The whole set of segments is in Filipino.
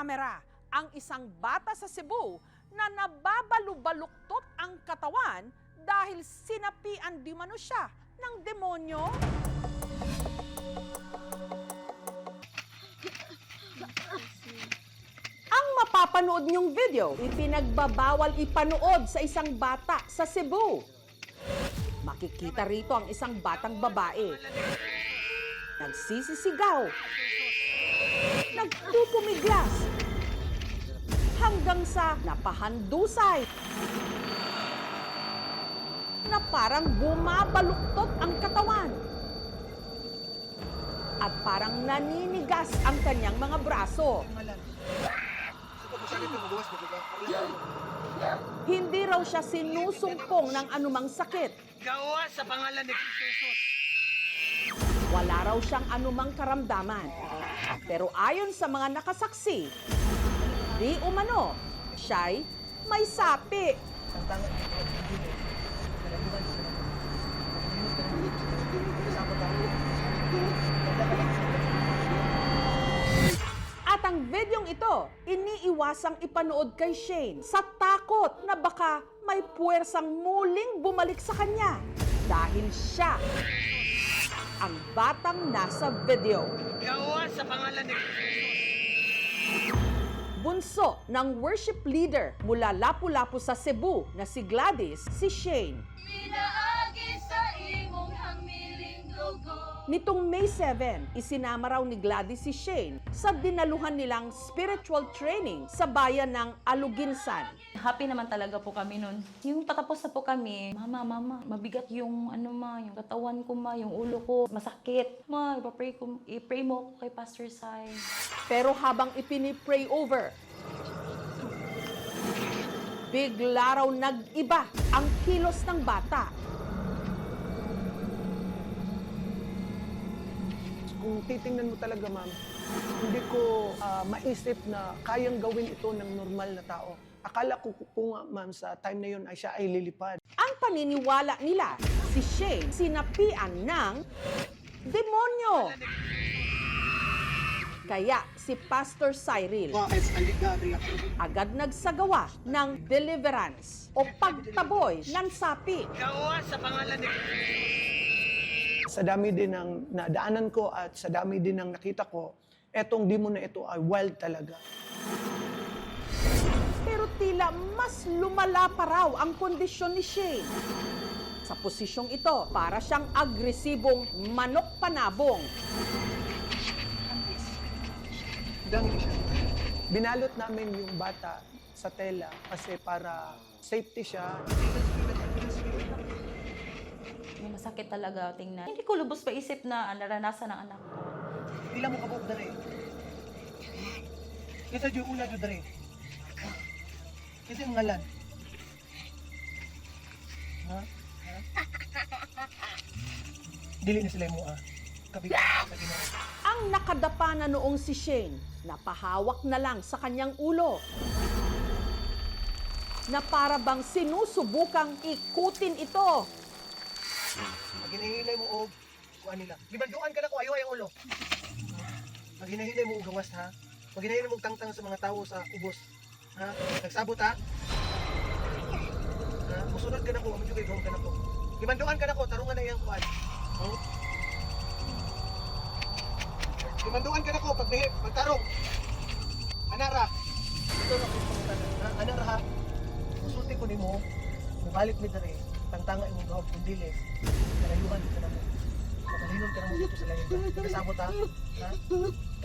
kamera ang isang bata sa Cebu na nababalubaluktot ang katawan dahil sinapian di mano siya ng demonyo. Ang mapapanood niyong video, ipinagbabawal ipanood sa isang bata sa Cebu. Makikita rito ang isang batang babae. Nagsisisigaw. Nagpupumiglas. Hanggang sa napahandusay. Na parang bumabaluktot ang katawan. At parang naninigas ang kanyang mga braso. Hindi raw siya sinusumpong ng anumang sakit. Gawa sa pangalan ni Jesus. Wala raw siyang anumang karamdaman. Pero ayon sa mga nakasaksi, di umano, siya'y may sapi. At ang videong ito, iniiwasang ipanood kay Shane sa takot na baka may puwersang muling bumalik sa kanya dahil siya ang batang nasa video. Gawa sa pangalan ni Jesus. Bunso ng worship leader mula Lapu-Lapu sa Cebu na si Gladys, si Shane. Pinaagi sa imong hangmiling dugo. Nitong May 7, isinama raw ni Gladys si Shane sa dinaluhan nilang spiritual training sa bayan ng Aluginsan. Happy naman talaga po kami nun. Yung patapos na po kami, mama, mabigat yung yung katawan ko yung ulo ko, masakit. I-pray mo ako kay Pastor Sai. Pero habang ipini-pray over, bigla raw nag-iba ang kilos ng bata. Kung titingnan mo talaga, ma'am, hindi ko maisip na kayang gawin ito ng normal na tao. Akala ko po nga, ma'am, sa time na yun ay siya ay lilipad. Ang paniniwala nila, si Shane sinapian ng demonyo. Kaya si Pastor Cyril agad nagsagawa ng deliverance o pagtaboy ng sapi. Gawa sa pangalan ni Jesus. Sa dami din ng nadaanan ko at sa dami din ng nakita ko, etong demon na ito ay wild talaga. Pero tila mas lumala pa raw ang kondisyon ni Shane. Sa posisyong ito, para siyang agresibong manok panabong. Binalot namin yung bata sa tela kasi para safety siya. May masakit talaga tingnan. Hindi ko lubos paisip na naranasan ng anak ko. Pila mo kabog dere. Isa jud una jud dere. Kasi ang ngalan. Ha? Dili na sila mo Kabig sa Ginoo. Ang nakadapa na noong si Shane, napahawak na lang sa kanyang ulo. Na para bang sinusubukang ikutin ito. Maghinahinay mo og kuan nila. Libanduan ka na ko ayo ang ulo. Maghinahinay mo og gawas ha. Maghinahinay mo og tangtang sa mga tawo sa ubos. Ha? Nagsabot ha? Ha? Musunod ka na ko, amo jud kay ka na ko. Libanduan ka na ko, tarungan na iyang kuan. Oh. Libanduan ka na ko pagtarong. Anara. Ito na ko pangutana. Anara ha. Musulti ko nimo. Mubalik mi dere. Tangtanga imong gawag kung dilis, kalayuhan ka na mo. Mapalinon ka na mo dito sa langit. Kasabot ha? Ha?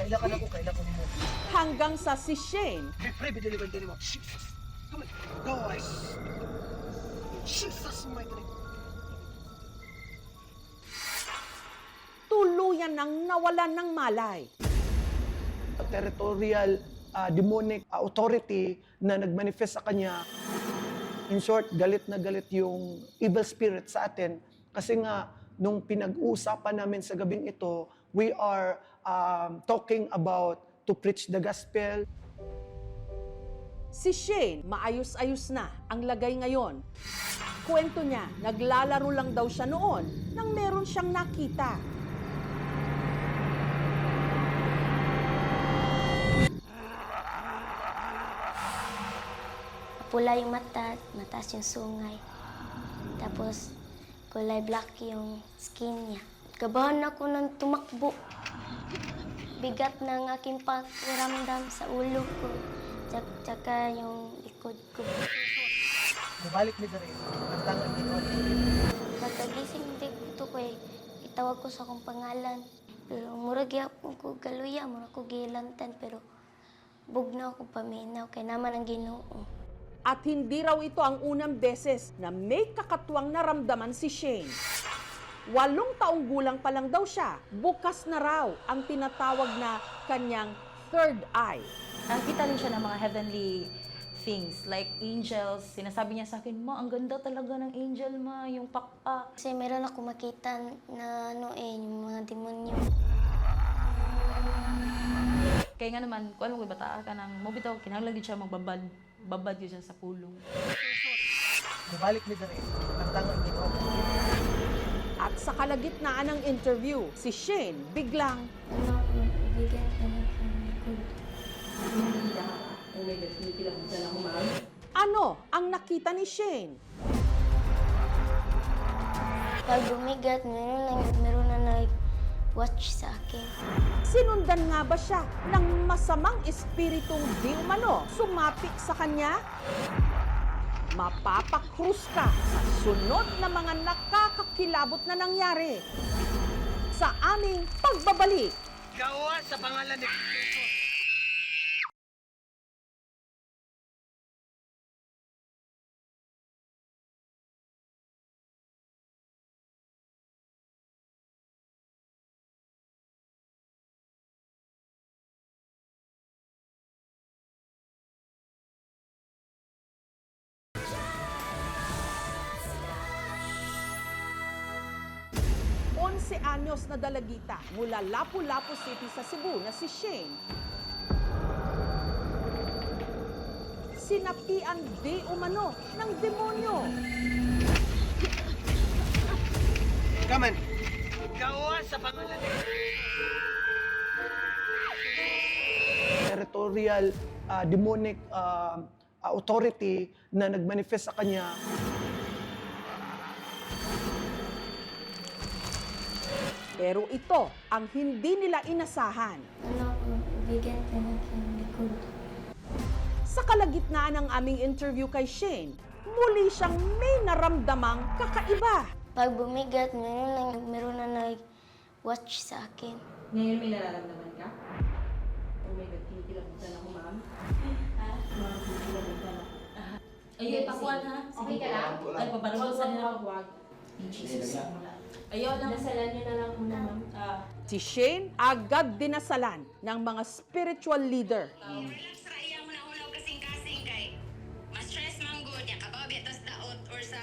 Kaila ka na ko, kaila ko nimo. Hanggang sa si Shane, Be pray, be delivered, delivered. Jesus! Come on, guys! Jesus, my God! tuluyan nang nawalan ng malay. Territorial demonic authority na nagmanifest sa kanya. In short, galit na galit yung evil spirit sa atin kasi nga nung pinag-uusapan namin sa gabing ito, we are talking about to preach the gospel. Si Shane, maayos-ayos na ang lagay ngayon. Kwento niya, naglalaro lang daw siya noon nang meron siyang nakita. Mapula yung mata, mataas yung sungay. Tapos kulay black yung skin niya. Kabahan ako ng tumakbo. Bigat ng aking pakiramdam sa ulo ko. Tsaka yung likod ko. Mubalik mi diri. Tangtangan mo gahom kundili. Pagkagising di ko ko itawag ko sa akong pangalan. Pero murag yapon ko galuya, murag ko gilantan. Pero bugnaw ko paminaw kay naman ang Ginoo. At hindi raw ito ang unang beses na may kakatwang naramdaman si Shane. 8 taong gulang pa lang daw siya, bukas na raw ang tinatawag na kanyang third eye. Nakita rin siya ng mga heavenly things, like angels. Sinasabi niya sa akin, Ma, ang ganda talaga ng angel, Ma, yung pakpak. Kasi meron ako makita na yung mga demonyo. Kaya nga naman, kung ano, bata ka ng mobitaw, kinahanglan din siya magbabad. Babad yun siya sa pulong. Mubalik mi diri. Tangtangan mo gahom kundili. At sa kalagitnaan ng interview, si Shane biglang Bigyan ka ng likod. ano ang nakita ni Shane? Pag bumigat, meron na nag-watch sa akin. Sinundan nga ba siya ng masamang espiritong di umano sumapit sa kanya? Mapapakrus ka sa sunod na mga nakakakilabot na nangyari sa aming pagbabalik. Gawa sa pangalan ni anyos na dalagita mula Lapu-Lapu City sa Cebu na si Shane. Sinapian di umano ng demonyo. Kaman. Gawa sa pangalan ni Territorial demonic authority na nagmanifest sa kanya. Pero ito ang hindi nila inasahan. Bigyan ka ng likod. Sa kalagitnaan ng aming interview kay Shane, muli siyang may naramdamang kakaiba. Pag bumigat, meron na nag-watch sa akin. Ngayon may nararamdaman ka? Oh my God, kinikilabutan ako, ma'am. Ha? Ma'am, kinikilabutan ako. Ayun, pakuan ha? Okay ka lang? Ay, pabarusan nila ako. In Jesus' name. Ayun lang. Dasalan niyo na lang muna, ma'am. Si Shane agad dinasalan ng mga spiritual leader. Relax ra iya mo na unaw kasing-kasing kay ma-stress man gud niya kababi tas daot or sa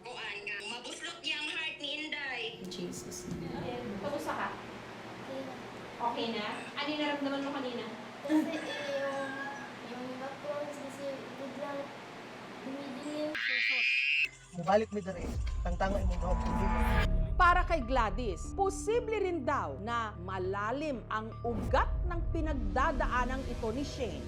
kuan nga mabuslot niya ang heart ni Inday. In Jesus' name. Kamusta ka? Okay na? Ano yung naramdaman mo kanina? Kasi yung background kasi biglang dumidilim. Mubalik mi diri. Tangtangan mo gahom kundili. Para kay Gladys, posible rin daw na malalim ang ugat ng pinagdadaanang ito ni Shane.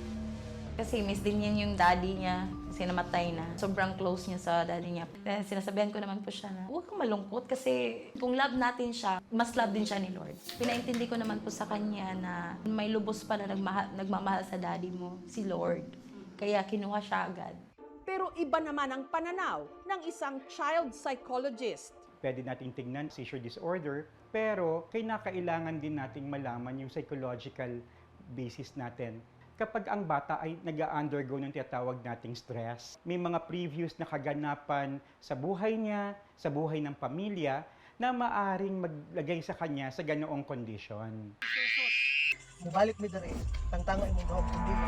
Kasi miss din yan yung daddy niya kasi namatay na. Sobrang close niya sa daddy niya. Kaya sinasabihan ko naman po siya na huwag kang malungkot kasi kung love natin siya, mas love din siya ni Lord. Pinaintindi ko naman po sa kanya na may lubos pa na nagmamahal sa daddy mo, si Lord. Kaya kinuha siya agad. Pero iba naman ang pananaw ng isang child psychologist. Pwede nating tingnan seizure disorder, pero kailangan din nating malaman yung psychological basis natin. Kapag ang bata ay nag-undergo ng tinatawag nating stress, may mga previous na kaganapan sa buhay niya, sa buhay ng pamilya, na maaring maglagay sa kanya sa ganoong kondisyon. Mubalik mi diri. Tangtangan mo gahom kundili.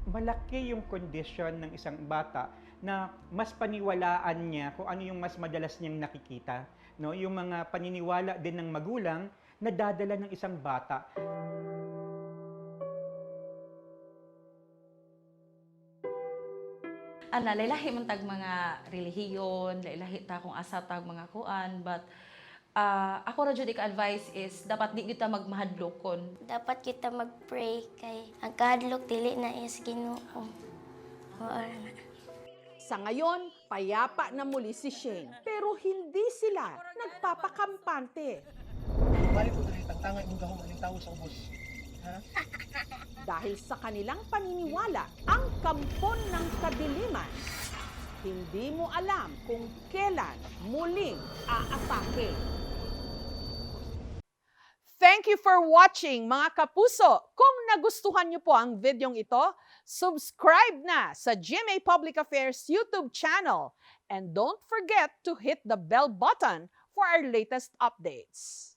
Malaki yung kondisyon ng isang bata na mas paniwalaan niya kung ano yung mas madalas niyang nakikita. No? Yung mga paniniwala din ng magulang na dadala ng isang bata. Lailahi man tag mga relihiyon, lailahi ta kung asa tag mga kuan, but ako ra jud ka-advice is dapat di kita magmahadlokon. Dapat kita mag-pray kay ang kahadlok dili na is Ginoo. Oo na. Sa ngayon, payapa na muli si Shane. Pero hindi sila nagpapakampante. Balik ko dali, tangtanga imong gahom aning tawo sa ubos. Ha? Dahil sa kanilang paniniwala, ang kampon ng kadiliman, hindi mo alam kung kailan muling aatake. Thank you for watching, mga kapuso. Kung nagustuhan niyo po ang videong ito, subscribe na sa GMA Public Affairs YouTube channel. And don't forget to hit the bell button for our latest updates.